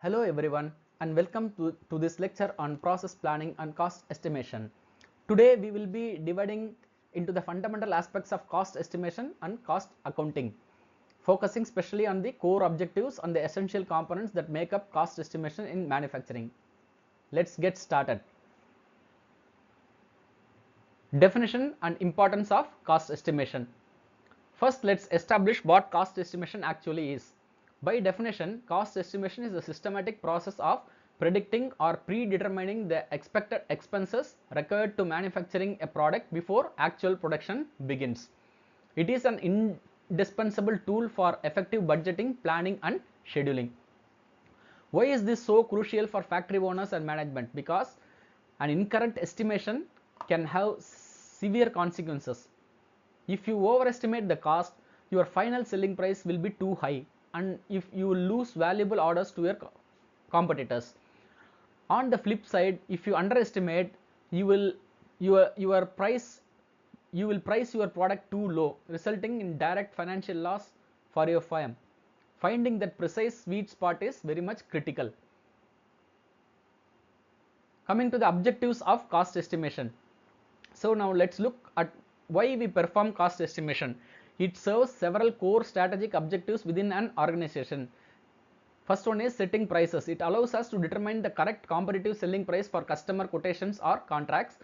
Hello everyone and welcome to this lecture on process planning and cost estimation. Today we will be dividing into the fundamental aspects of cost estimation and cost accounting, focusing specially on the core objectives and the essential components that make up cost estimation in manufacturing. Let's get started. Definition and importance of cost estimation. First, let's establish what cost estimation actually is. By definition, cost estimation is a systematic process of predicting or predetermining the expected expenses required to manufacturing a product before actual production begins. It is an indispensable tool for effective budgeting, planning and scheduling. Why is this so crucial for factory owners and management? Because an incorrect estimation can have severe consequences. If you overestimate the cost, your final selling price will be too high, and if you lose valuable orders to your competitors. On the flip side, if you underestimate, you will price your product too low, resulting in direct financial loss for your firm. Finding that precise sweet spot is very much critical. Coming to the objectives of cost estimation. So now let's look at why we perform cost estimation. It serves several core strategic objectives within an organization. First one is setting prices. It allows us to determine the correct competitive selling price for customer quotations or contracts.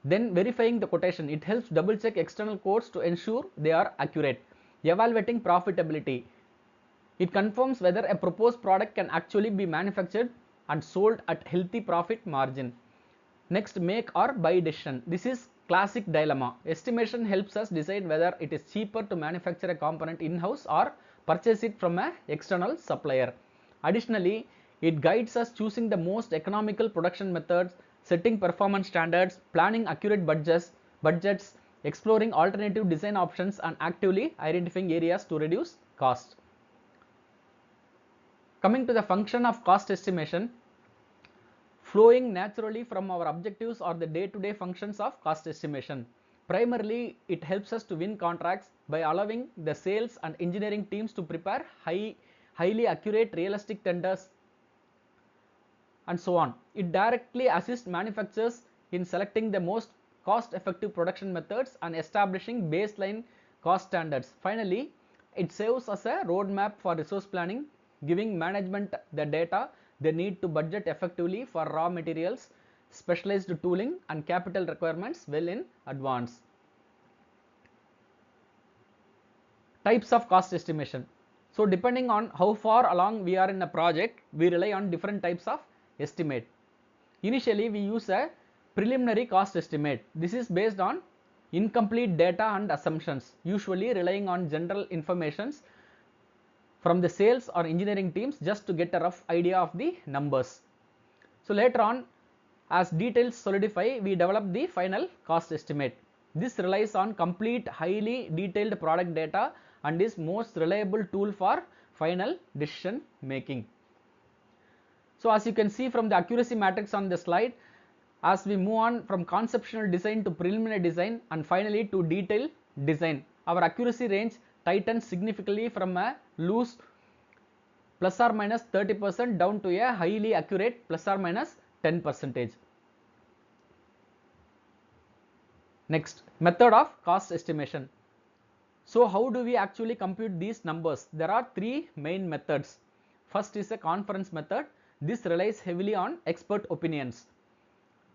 Then verifying the quotation. It helps double check external quotes to ensure they are accurate. Evaluating profitability. It confirms whether a proposed product can actually be manufactured and sold at healthy profit margin. Next, make or buy decision. This is classic dilemma. Estimation helps us decide whether it is cheaper to manufacture a component in-house or purchase it from an external supplier. Additionally, it guides us choosing the most economical production methods, setting performance standards, planning accurate budgets, exploring alternative design options and actively identifying areas to reduce cost. Coming to the function of cost estimation, flowing naturally from our objectives are the day-to-day functions of cost estimation. Primarily, it helps us to win contracts by allowing the sales and engineering teams to prepare highly accurate, realistic tenders and so on. It directly assists manufacturers in selecting the most cost-effective production methods and establishing baseline cost standards. Finally, it serves as a roadmap for resource planning, giving management the data they need to budget effectively for raw materials, specialized tooling and capital requirements well in advance. Types of cost estimation. So depending on how far along we are in a project, we rely on different types of estimate. Initially, we use a preliminary cost estimate. This is based on incomplete data and assumptions, usually relying on general information from the sales or engineering teams just to get a rough idea of the numbers. So later on, as details solidify, we develop the final cost estimate. This relies on complete, highly detailed product data and is most reliable tool for final decision making. So as you can see from the accuracy matrix on the slide, as we move on from conceptual design to preliminary design and finally to detailed design, our accuracy range tightens significantly from a loose plus or minus 30% down to a highly accurate plus or minus 10%. Next, method of cost estimation. So how do we actually compute these numbers? There are three main methods. First is a conference method. This relies heavily on expert opinions,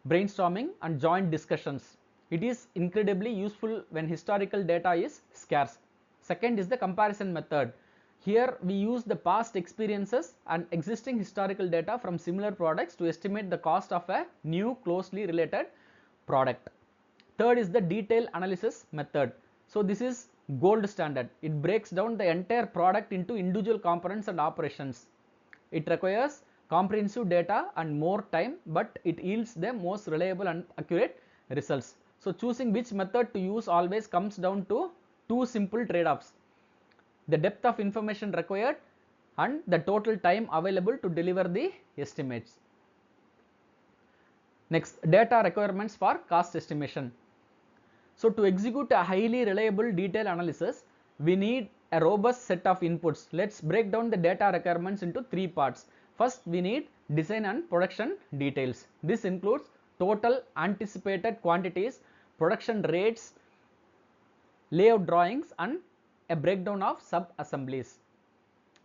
brainstorming and joint discussions. It is incredibly useful when historical data is scarce. Second is the comparison method. Here we use the past experiences and existing historical data from similar products to estimate the cost of a new closely related product. Third is the detailed analysis method. So this is gold standard. It breaks down the entire product into individual components and operations. It requires comprehensive data and more time, but it yields the most reliable and accurate results. So choosing which method to use always comes down to two simple trade-offs: the depth of information required and the total time available to deliver the estimates. Next, data requirements for cost estimation. So to execute a highly reliable detailed analysis, we need a robust set of inputs. Let's break down the data requirements into three parts. First, we need design and production details. This includes total anticipated quantities, production rates, layout drawings, and a breakdown of sub-assemblies.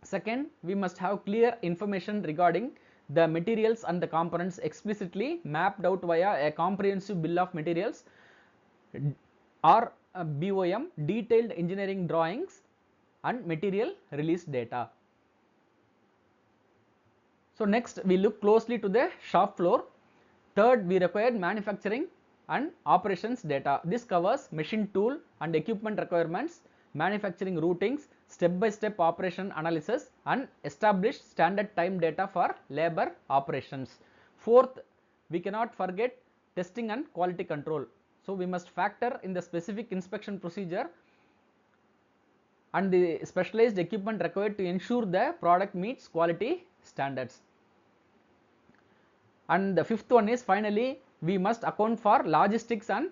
Second, we must have clear information regarding the materials and the components explicitly mapped out via a comprehensive bill of materials or BOM, detailed engineering drawings and material release data. So next we look closely to the shop floor. Third, we require manufacturing and operations data. This covers machine tool and equipment requirements, manufacturing routings, step-by-step operation analysis, and established standard time data for labor operations. Fourth, we cannot forget testing and quality control. So we must factor in the specific inspection procedure and the specialized equipment required to ensure the product meets quality standards. And the fifth one is, finally, we must account for logistics and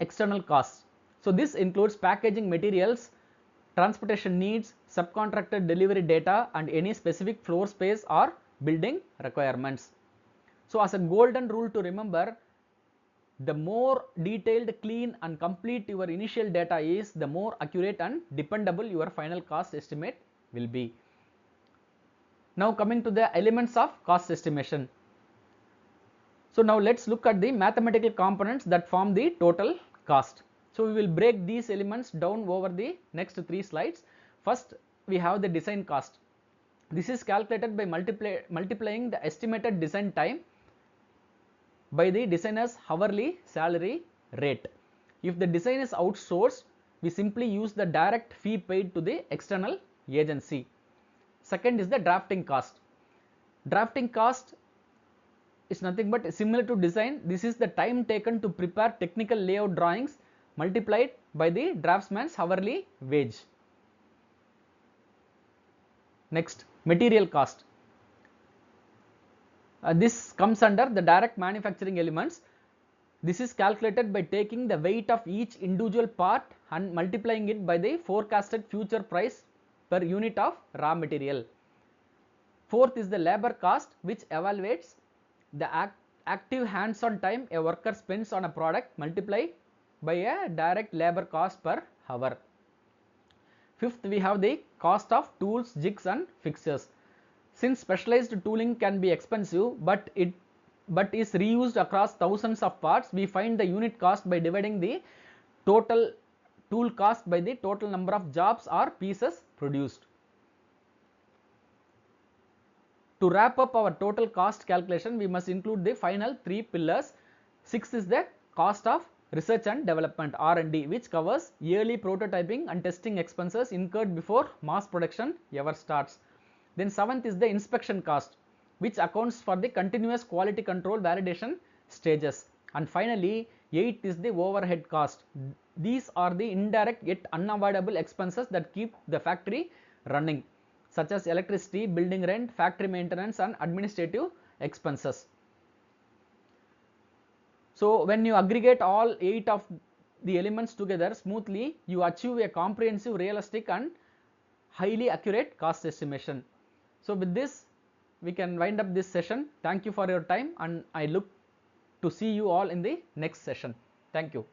external costs. So this includes packaging materials, transportation needs, subcontractor delivery data, and any specific floor space or building requirements. So as a golden rule to remember, the more detailed, clean and complete your initial data is, the more accurate and dependable your final cost estimate will be. Now coming to the elements of cost estimation. So now let's look at the mathematical components that form the total cost. So we will break these elements down over the next 3 slides. First, we have the design cost. This is calculated by multiplying the estimated design time by the designer's hourly salary rate. If the design is outsourced, we simply use the direct fee paid to the external agency. Second is the drafting cost. Drafting cost is nothing but similar to design. This is the time taken to prepare technical layout drawings multiplied by the draftsman's hourly wage. Next, material cost. This comes under the direct manufacturing elements. This is calculated by taking the weight of each individual part and multiplying it by the forecasted future price per unit of raw material. Fourth is the labor cost, which evaluates the active hands-on time a worker spends on a product multiplied by a direct labor cost per hour. Fifth, we have the cost of tools, jigs and fixtures. Since specialized tooling can be expensive but is reused across thousands of parts, we find the unit cost by dividing the total tool cost by the total number of jobs or pieces produced. To wrap up our total cost calculation, we must include the final 3 pillars. Sixth is the cost of research and development, R&D, which covers yearly prototyping and testing expenses incurred before mass production ever starts. Then seventh is the inspection cost, which accounts for the continuous quality control validation stages. And finally, eighth is the overhead cost. These are the indirect yet unavoidable expenses that keep the factory running, such as electricity, building rent, factory maintenance and administrative expenses. So when you aggregate all 8 of the elements together smoothly, you achieve a comprehensive, realistic and highly accurate cost estimation. So with this, we can wind up this session. Thank you for your time and I look to see you all in the next session. Thank you.